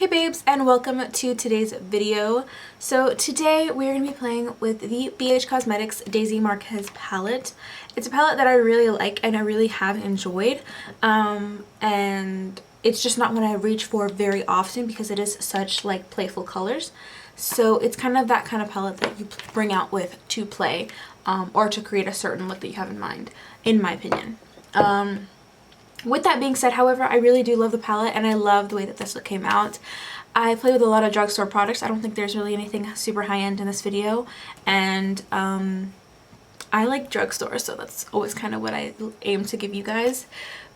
Hey babes, and welcome to today's video. So today we're going to be playing with the BH Cosmetics Daisy Marquez palette. It's a palette that I really like and I really have enjoyed, and it's just not one I reach for very often because it is such like playful colors. So it's kind of that kind of palette that you bring out with to play or to create a certain look that you have in mind, in my opinion. With that being said, however, I really do love the palette and I love the way that this look came out. I play with a lot of drugstore products. I don't think there's really anything super high-end in this video, and I like drugstore, so that's always kind of what I aim to give you guys.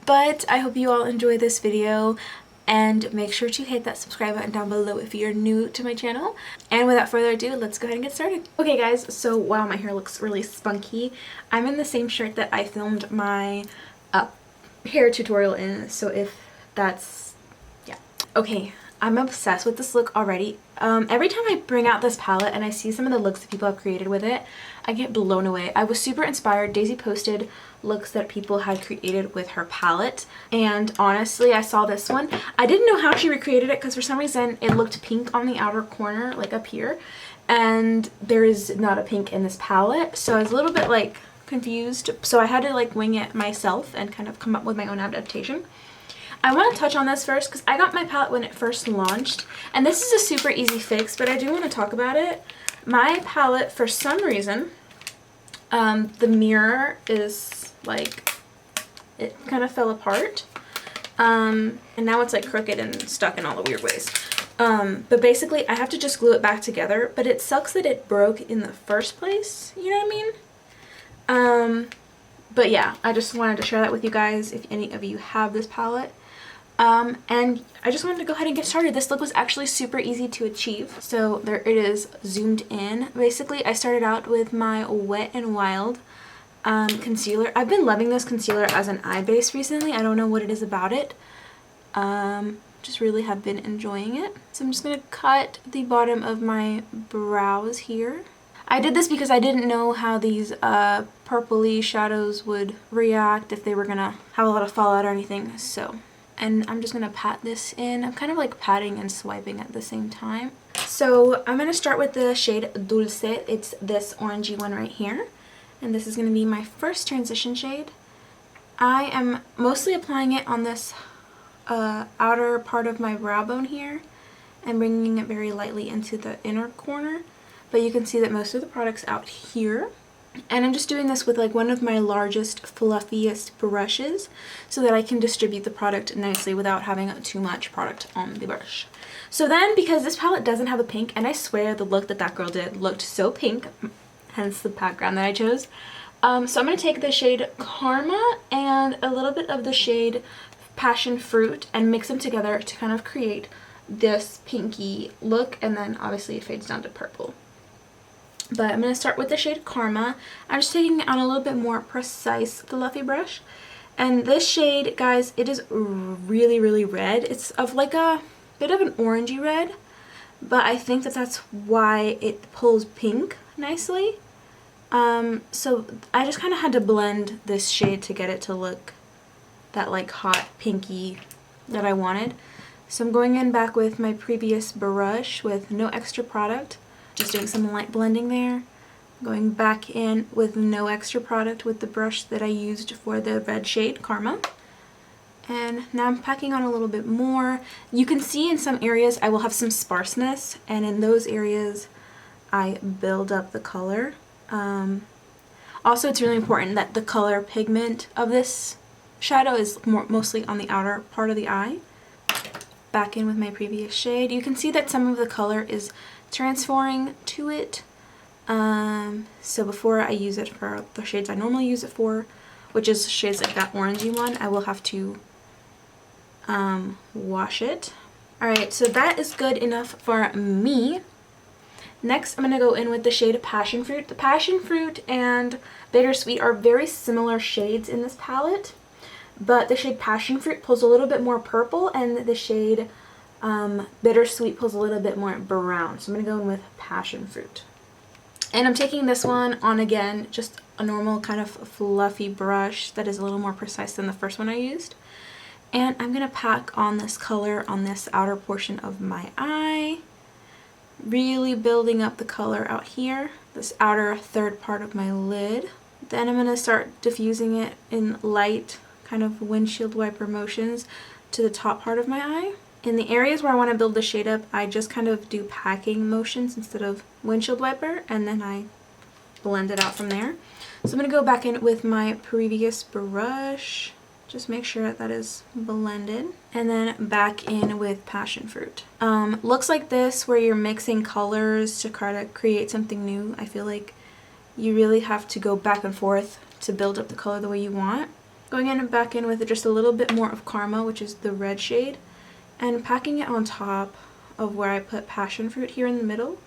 But I hope you all enjoy this video, and make sure to hit that subscribe button down below if you're new to my channel. And without further ado, let's go ahead and get started. Okay guys, so wow, my hair looks really spunky. I'm in the same shirt that I filmed my hair tutorial in, so if that's, yeah. Okay, I'm obsessed with this look already. Every time I bring out this palette and I see some of the looks that people have created with it, I get blown away. I was super inspired. Daisy posted looks that people had created with her palette, and honestly, I saw this one. I didn't know how she recreated it because for some reason it looked pink on the outer corner, like up here, and there is not a pink in this palette, so I was a little bit like confused, so I had to like wing it myself and kind of come up with my own adaptation. I want to touch on this first because I got my palette when it first launched, and this is a super easy fix, but I do want to talk about it. My palette, for some reason, the mirror is like, it kind of fell apart, and now it's like crooked and stuck in all the weird ways. But basically I have to just glue it back together, but it sucks that it broke in the first place, you know what I mean? But yeah, I just wanted to share that with you guys if any of you have this palette. And I just wanted to go ahead and get started. This look was actually super easy to achieve. So there it is zoomed in. Basically, I started out with my Wet n Wild concealer. I've been loving this concealer as an eye base recently. I don't know what it is about it. Just really have been enjoying it. So I'm just going to cut the bottom of my brows here. I did this because I didn't know how these purpley shadows would react, if they were gonna have a lot of fallout or anything. So, and I'm just gonna pat this in. I'm kind of like patting and swiping at the same time. So I'm gonna start with the shade Dulce. It's this orangey one right here, and this is gonna be my first transition shade. I am mostly applying it on this outer part of my brow bone here and bringing it very lightly into the inner corner. But you can see that most of the product's out here. And I'm just doing this with like one of my largest, fluffiest brushes so that I can distribute the product nicely without having too much product on the brush. So then, because this palette doesn't have a pink, and I swear the look that that girl did looked so pink, hence the background that I chose. So I'm going to take the shade Karma and a little bit of the shade Passion Fruit and mix them together to kind of create this pinky look, and then obviously it fades down to purple. But I'm going to start with the shade Karma. I'm just taking it on a little bit more precise fluffy brush. And this shade, guys, it is really, really red. It's of like a bit of an orangey red, but I think that that's why it pulls pink nicely. So I just kind of had to blend this shade to get it to look that like hot pinky that I wanted. So I'm going in back with my previous brush with no extra product. Just doing some light blending there. Going back in with no extra product with the brush that I used for the red shade, Karma. And now I'm packing on a little bit more. You can see in some areas I will have some sparseness, and in those areas I build up the color. Also, it's really important that the color pigment of this shadow is mostly on the outer part of the eye. Back in with my previous shade. You can see that some of the color is transferring to it, so before I use it for the shades I normally use it for, which is shades like that orangey one, I will have to wash it. Alright, so that is good enough for me. Next, I'm going to go in with the shade Passion Fruit. The Passion Fruit and Bittersweet are very similar shades in this palette, but the shade Passion Fruit pulls a little bit more purple, and the shade Bittersweet pulls a little bit more brown. So I'm going to go in with Passion Fruit. And I'm taking this one on again, just a normal kind of fluffy brush that is a little more precise than the first one I used. And I'm going to pack on this color on this outer portion of my eye, really building up the color out here, this outer third part of my lid. Then I'm going to start diffusing it in light kind of windshield wiper motions to the top part of my eye. In the areas where I want to build the shade up, I just kind of do packing motions instead of windshield wiper, and then I blend it out from there. So I'm going to go back in with my previous brush, just make sure that is blended, and then back in with passion fruit. Looks like this where you're mixing colors to try to create something new. I feel like you really have to go back and forth to build up the color the way you want. Going in and back in with just a little bit more of Karma, which is the red shade, and packing it on top of where I put passion fruit here in the middle.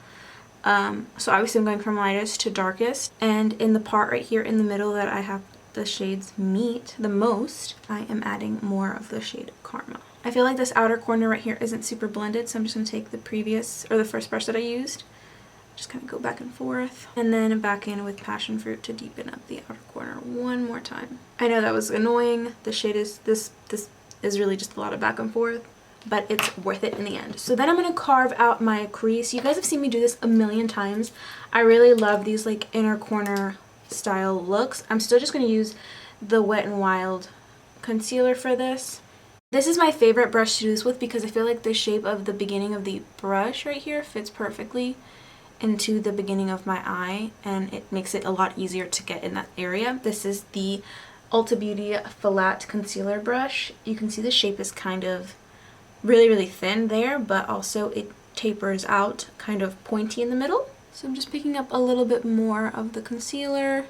So obviously I'm going from lightest to darkest, and in the part right here in the middle that I have the shades meet the most, I am adding more of the shade Karma. I feel like this outer corner right here isn't super blended, so I'm just going to take the previous, or the first brush that I used, just kind of go back and forth, and then back in with passion fruit to deepen up the outer corner one more time. I know that was annoying. The shade is, this is really just a lot of back and forth, but it's worth it in the end. So then I'm going to carve out my crease. You guys have seen me do this a million times. I really love these like inner corner style looks. I'm still just going to use the Wet n Wild concealer for this. This is my favorite brush to do this with because I feel like the shape of the beginning of the brush right here fits perfectly into the beginning of my eye, and it makes it a lot easier to get in that area. This is the Ulta Beauty Flat Concealer brush. You can see the shape is kind of really thin there, but also it tapers out kind of pointy in the middle. So I'm just picking up a little bit more of the concealer.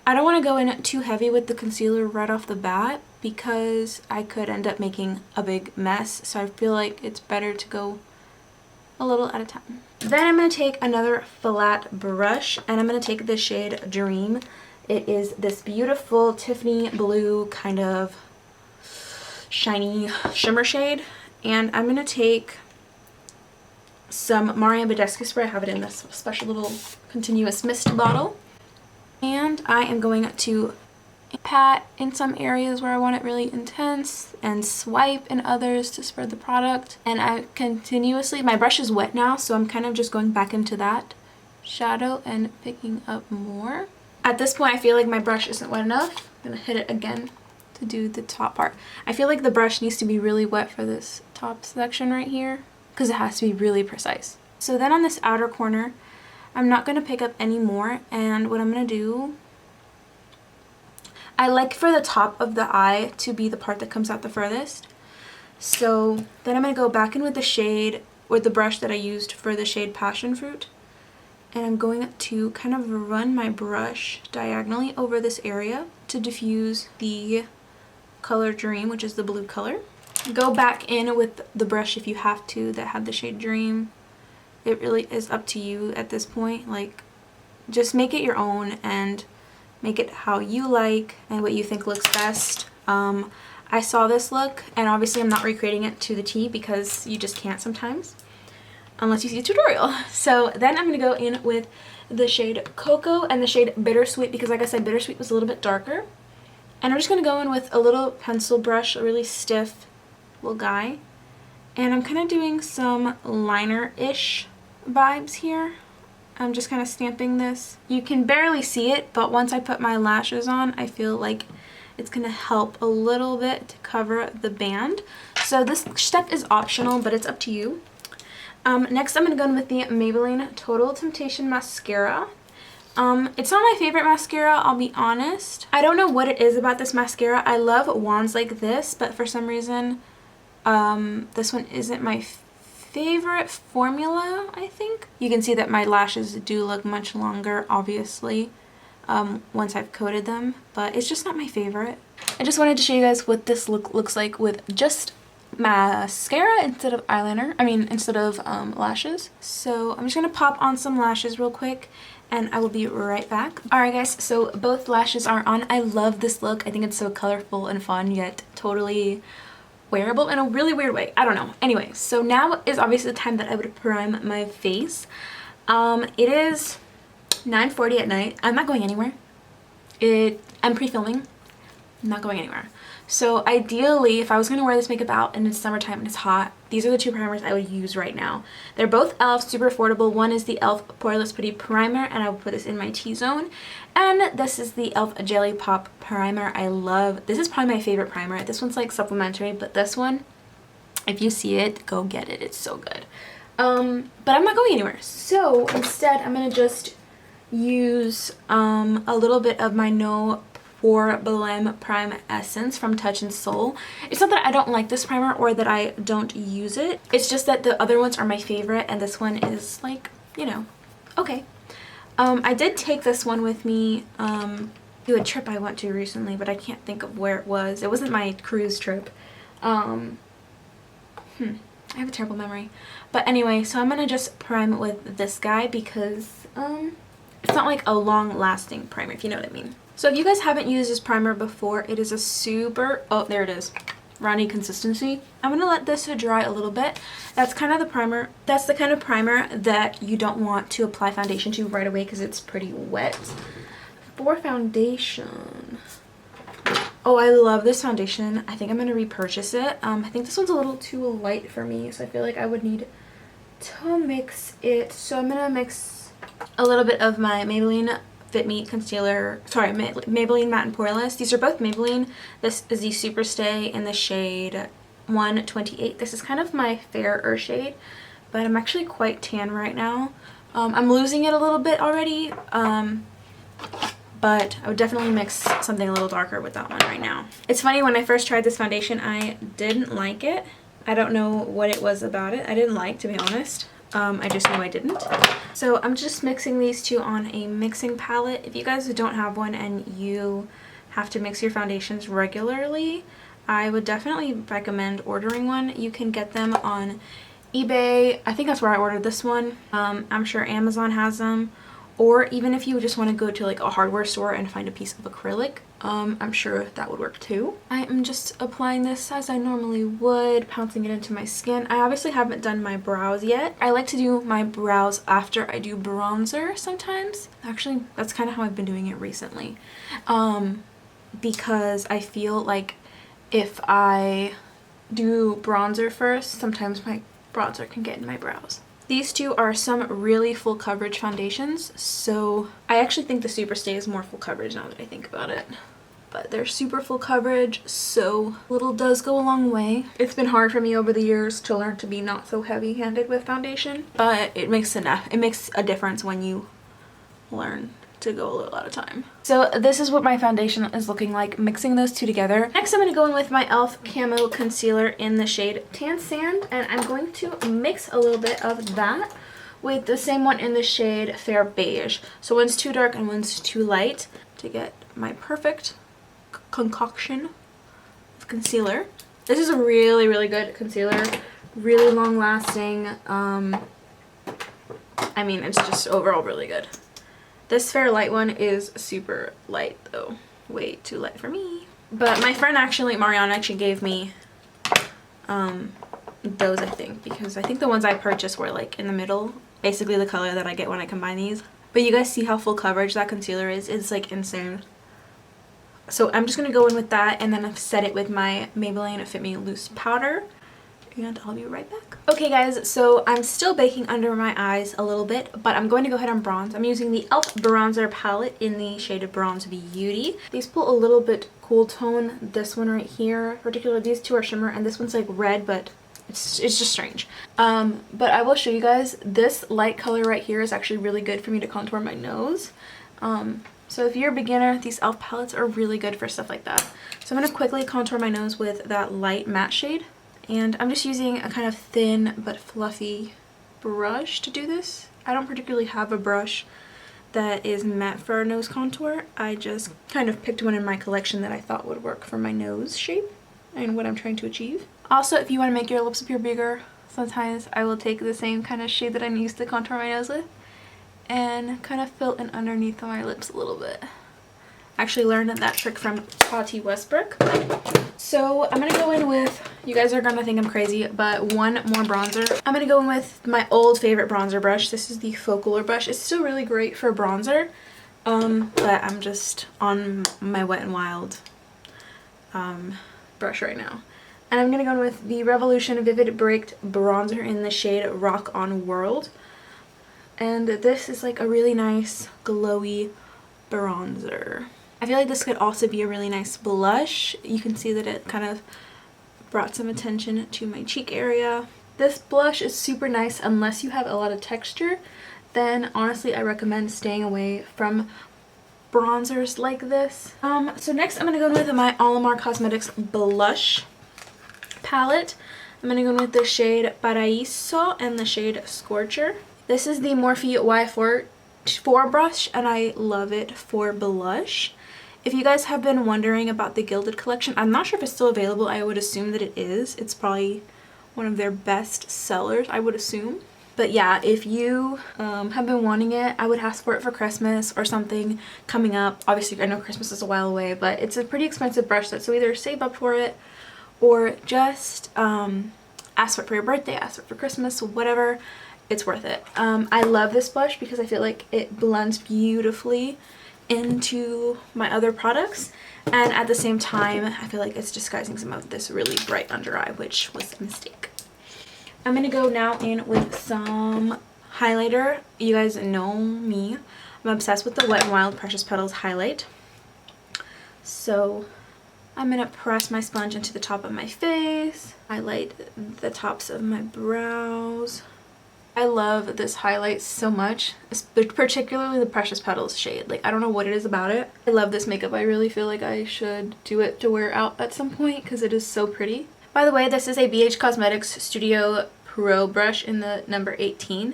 I don't want to go in too heavy with the concealer right off the bat because I could end up making a big mess, so I feel like it's better to go a little at a time. Then I'm going to take another flat brush, and I'm going to take the shade Dream. It is this beautiful Tiffany blue kind of shiny shimmer shade, and I'm going to take some Mario Badescu spray. I have it in this special little continuous mist bottle, and I am going to pat in some areas where I want it really intense and swipe in others to spread the product. And I continuously, my brush is wet now, so I'm kind of just going back into that shadow and picking up more. At this point I feel like my brush isn't wet enough. I'm gonna hit it again to do the top part. I feel like the brush needs to be really wet for this top section right here because it has to be really precise. So then on this outer corner I'm not going to pick up any more, and what I'm going to do, I like for the top of the eye to be the part that comes out the furthest. So then I'm going to go back in with the shade, with the brush that I used for the shade Passion Fruit, and I'm going to kind of run my brush diagonally over this area to diffuse the color Dream, which is the blue color. Go back in with the brush if you have to that had the shade Dream. It really is up to you at this point. Like, just make it your own and make it how you like and what you think looks best. I saw this look, and obviously I'm not recreating it to the T because you just can't sometimes unless you see a tutorial. So then I'm going to go in with the shade Cocoa and the shade Bittersweet because, like I said, Bittersweet was a little bit darker. And I'm just going to go in with a little pencil brush, a really stiff little guy. And I'm kind of doing some liner-ish vibes here. I'm just kind of stamping this. You can barely see it, but once I put my lashes on, I feel like it's going to help a little bit to cover the band. So this step is optional, but it's up to you. Next I'm going to go in with the Maybelline Total Temptation Mascara. It's not my favorite mascara, I'll be honest. I don't know what it is about this mascara. I love wands like this, but for some reason this one isn't my favorite formula, I think. You can see that my lashes do look much longer, obviously, once I've coated them, but it's just not my favorite. I just wanted to show you guys what this look looks like with just mascara instead of eyeliner. Instead of lashes. So I'm just gonna pop on some lashes real quick, and I will be right back. Alright guys, so both lashes are on. I love this look. I think it's so colorful and fun, yet totally wearable in a really weird way. I don't know. Anyway, so now is obviously the time that I would prime my face. It is 9:40 at night. I'm not going anywhere. I'm pre-filming. I'm not going anywhere. So ideally, if I was going to wear this makeup out and it's summertime and it's hot, these are the two primers I would use right now. They're both e.l.f. super affordable. One is the e.l.f. Poreless Putty Primer, and I will put this in my T-zone. And this is the e.l.f. Jelly Pop Primer. I love, this is probably my favorite primer. This one's like supplementary, but this one, if you see it, go get it. It's so good. But I'm not going anywhere. So instead, I'm going to just use a little bit of my No Problem Prime Essence from Touch in Soul. It's not that I don't like this primer or that I don't use it. It's just that the other ones are my favorite and this one is like, you know, okay. I did take this one with me to a trip I went to recently, but I can't think of where it was. It wasn't my cruise trip. I have a terrible memory. But anyway, so I'm going to just prime with this guy because it's not like a long-lasting primer, if you know what I mean. So if you guys haven't used this primer before, it is a super, oh, there it is, runny consistency. I'm going to let this dry a little bit. That's kind of the primer, that's the kind of primer that you don't want to apply foundation to right away because it's pretty wet. For foundation, oh, I love this foundation. I think I'm going to repurchase it. I think this one's a little too light for me, so I feel like I would need to mix it. So I'm going to mix a little bit of my Maybelline Fit Me Concealer, sorry, Maybelline Matte and Poreless. These are both Maybelline. This is the Super Stay in the shade 128. This is kind of my fairer shade, but I'm actually quite tan right now. I'm losing it a little bit already, but I would definitely mix something a little darker with that one right now. It's funny, when I first tried this foundation, I didn't like it. I don't know what it was about it I didn't like, to be honest. I just knew I didn't. So I'm just mixing these two on a mixing palette. If you guys don't have one and you have to mix your foundations regularly, I would definitely recommend ordering one. You can get them on eBay. I think that's where I ordered this one. I'm sure Amazon has them. Or even if you just want to go to like a hardware store and find a piece of acrylic, I'm sure that would work too. I am just applying this as I normally would, pouncing it into my skin. I obviously haven't done my brows yet. I like to do my brows after I do bronzer sometimes. Actually, that's kind of how I've been doing it recently. Because I feel like if I do bronzer first, sometimes my bronzer can get in my brows. These two are some really full coverage foundations, so I actually think the Super Stay is more full coverage now that I think about it. But they're super full coverage, so little does go a long way. It's been hard for me over the years to learn to be not so heavy-handed with foundation, but it makes a difference when you learn to go a little at a time. So this is what my foundation is looking like, mixing those two together. Next, I'm going to go in with my e.l.f. Camo Concealer in the shade Tan Sand, and I'm going to mix a little bit of that with the same one in the shade Fair Beige. So one's too dark and one's too light to get my perfect concoction of concealer. This is a really, really good concealer, really long lasting. I mean, it's just overall really good. This Fair Light one is super light though. Way too light for me. But my friend Mariana actually gave me those, I think, because I think the ones I purchased were like in the middle. Basically the color that I get when I combine these. But you guys see how full coverage that concealer is? It's like insane. So I'm just going to go in with that and then set it with my Maybelline Fit Me Loose Powder. And I'll be right back. Okay guys, so I'm still baking under my eyes a little bit, but I'm going to go ahead and bronze. I'm using the e.l.f. bronzer palette in the shade of Bronze Beauty. These pull a little bit cool tone. This one right here, particularly these two are shimmer, and this one's like red, but it's just strange. But I will show you guys, this light color right here is actually really good for me to contour my nose. So if you're a beginner, these e.l.f. palettes are really good for stuff like that. So I'm going to quickly contour my nose with that light matte shade. And I'm just using a kind of thin but fluffy brush to do this. I don't particularly have a brush that is meant for a nose contour. I just kind of picked one in my collection that I thought would work for my nose shape and what I'm trying to achieve. Also, if you want to make your lips appear bigger, sometimes I will take the same kind of shade that I'm used to contour my nose with and kind of fill in underneath my lips a little bit. I actually learned that trick from Tati Westbrook. So I'm going to go in with, you guys are going to think I'm crazy, but one more bronzer. I'm going to go in with my old favorite bronzer brush. This is the Focular brush. It's still really great for bronzer, but I'm just on my Wet n Wild brush right now. And I'm going to go with the Revolution Vivid Baked Bronzer in the shade Rock on World. And this is like a really nice glowy bronzer. I feel like this could also be a really nice blush. You can see that it kind of brought some attention to my cheek area. This blush is super nice unless you have a lot of texture. Then honestly I recommend staying away from bronzers like this. So next I'm going to go in with my Alamar Cosmetics blush palette. I'm going to go in with the shade Paraíso and the shade Scorcher. This is the Morphe Y4 brush and I love it for blush. If you guys have been wondering about the Gilded collection, I'm not sure if it's still available. I would assume that it is. It's probably one of their best sellers, I would assume. But yeah, if you have been wanting it, I would ask for it for Christmas or something coming up. Obviously, I know Christmas is a while away, but it's a pretty expensive brush set, so either save up for it or just ask for it for your birthday, ask for it for Christmas, whatever. It's worth it. I love this blush because I feel like it blends beautifully into my other products, and at the same time I feel like it's disguising some of this really bright under eye, which was a mistake. I'm gonna go now in with some highlighter. You guys know me, I'm obsessed with the Wet n Wild Precious Petals highlight, so I'm gonna press my sponge into the top of my face, highlight the tops of my brows. I love this highlight so much, particularly the Precious Petals shade. Like, I don't know what it is about it. I love this makeup. I really feel like I should do it to wear out at some point because it is so pretty. By the way, this is a BH Cosmetics Studio Pro brush in the number 18.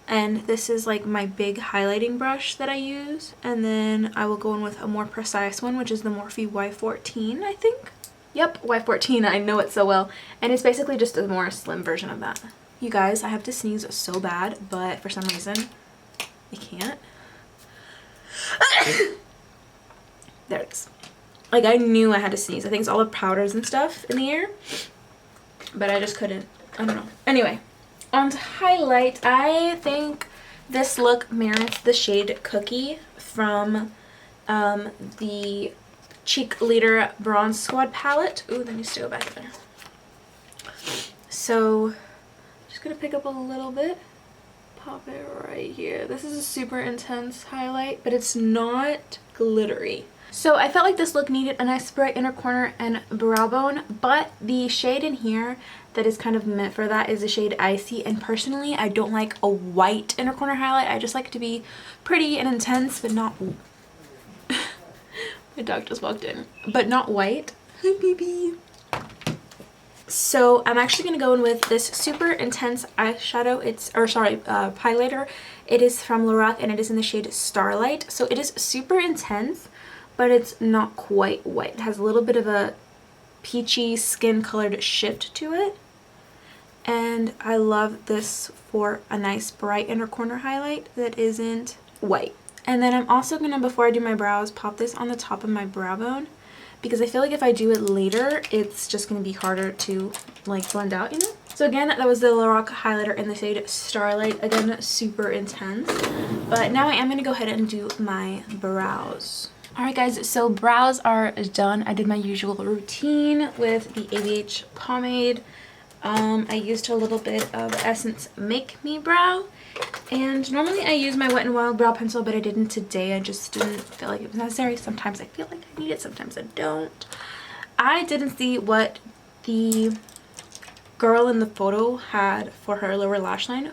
And this is like my big highlighting brush that I use. And then I will go in with a more precise one, which is the Morphe Y14, I think. Yep, Y14, I know it so well. And it's basically just a more slim version of that. You guys, I have to sneeze so bad, but for some reason, I can't. There it is. Like, I knew I had to sneeze. I think it's all the powders and stuff in the air, but I just couldn't. I don't know. Anyway, on to highlight, I think this look merits the shade Cookie from the Cheek Leader Bronze Squad palette. Ooh, that needs to go back there. So gonna pick up a little bit, pop it right here. This is a super intense highlight, but it's not glittery. So I felt like this look needed a nice bright inner corner and brow bone, but the shade in here that is kind of meant for that is the shade Icy, and personally I don't like a white inner corner highlight. I just like it to be pretty and intense, but not my dog just walked in, but not white. Hi baby. So I'm actually going to go in with this super intense eyeshadow. Highlighter. It is from Lorac and it is in the shade Starlight. So it is super intense, but it's not quite white. It has a little bit of a peachy skin colored shift to it. And I love this for a nice bright inner corner highlight that isn't white. And then I'm also going to, before I do my brows, pop this on the top of my brow bone, because I feel like if I do it later, it's just going to be harder to like blend out, you know? So again, that was the Lorac highlighter in the shade Starlight. Again, super intense. But now I am going to go ahead and do my brows. Alright guys, so brows are done. I did my usual routine with the ABH pomade. I used a little bit of Essence Make Me Brow. And normally I use my Wet n Wild brow pencil, but I didn't today. I just didn't feel like it was necessary. Sometimes I feel like I need it, sometimes I don't. I didn't see what the girl in the photo had for her lower lash line,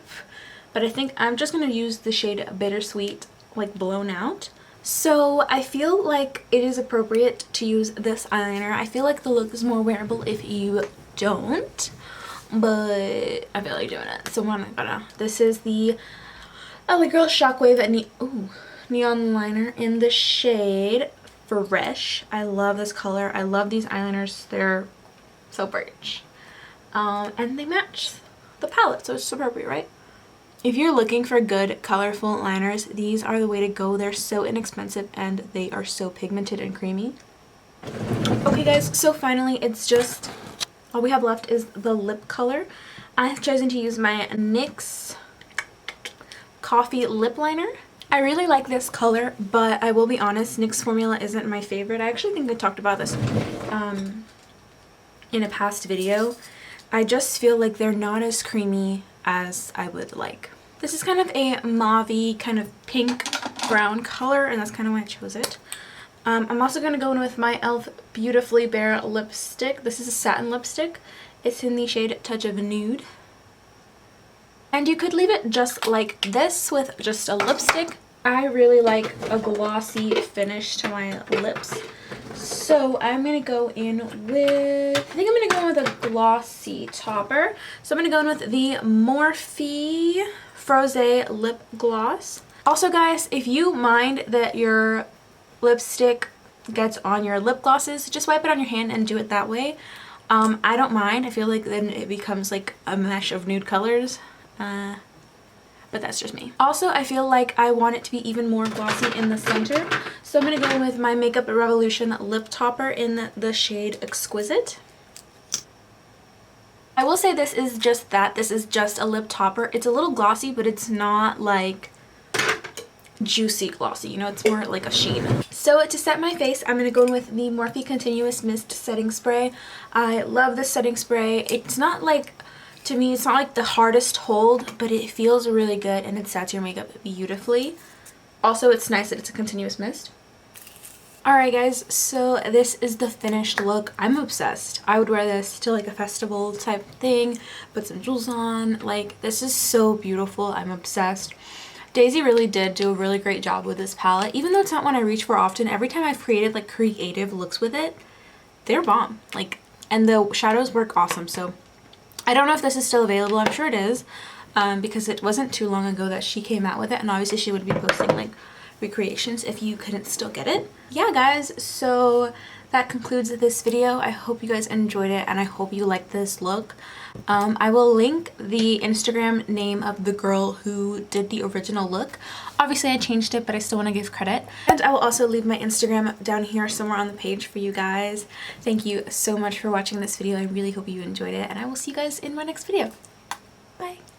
but I think I'm just going to use the shade Bittersweet, like Blown Out. So I feel like it is appropriate to use this eyeliner. I feel like the look is more wearable if you don't, but I feel like doing it, so I'm gonna. This is the LA Girl Shockwave Neon Liner in the shade Fresh. I love this color. I love these eyeliners. They're so bright. And they match the palette, so it's appropriate, right? If you're looking for good colorful liners, these are the way to go. They're so inexpensive and they are so pigmented and creamy. Okay guys, so finally it's just all we have left is the lip color. I have chosen to use my NYX Coffee Lip Liner. I really like this color, but I will be honest, NYX formula isn't my favorite. I actually think I talked about this in a past video, I just feel like they're not as creamy as I would like. This is kind of a mauve-y, kind of pink brown color, and that's kind of why I chose it. I'm also going to go in with my e.l.f. Beautifully Bare lipstick. This is a satin lipstick. It's in the shade Touch of Nude. And you could leave it just like this with just a lipstick. I really like a glossy finish to my lips. So I'm going to go in with, I think I'm going to go in with a glossy topper. So I'm going to go in with the Morphe Froze Lip Gloss. Also guys, if you mind that your lipstick gets on your lip glosses, just wipe it on your hand and do it that way. I don't mind. I feel like then it becomes like a mesh of nude colors. But that's just me. Also, I feel like I want it to be even more glossy in the center. So I'm going to go in with my Makeup Revolution lip topper in the shade Exquisite. I will say this is just that. This is just a lip topper. It's a little glossy, but it's not like juicy glossy. You know, it's more like a sheen. So to set my face, I'm going to go in with the Morphe Continuous Mist Setting Spray. I love this setting spray. It's not like, to me, it's not like the hardest hold, but it feels really good and it sets your makeup beautifully. Also, it's nice that it's a continuous mist. Alright guys, so this is the finished look. I'm obsessed. I would wear this to like a festival type thing, put some jewels on. Like, this is so beautiful. I'm obsessed. Daisy really did do a really great job with this palette. Even though it's not one I reach for often, every time I've created like creative looks with it, they're bomb. Like, and the shadows work awesome. So I don't know if this is still available. I'm sure it is, because it wasn't too long ago that she came out with it, and obviously she would be posting like recreations if you couldn't still get it. Yeah guys, so that concludes this video. I hope you guys enjoyed it and I hope you liked this look. I will link the Instagram name of the girl who did the original look. Obviously I changed it, but I still want to give credit. And I will also leave my Instagram down here somewhere on the page for you guys. Thank you so much for watching this video. I really hope you enjoyed it, and I will see you guys in my next video.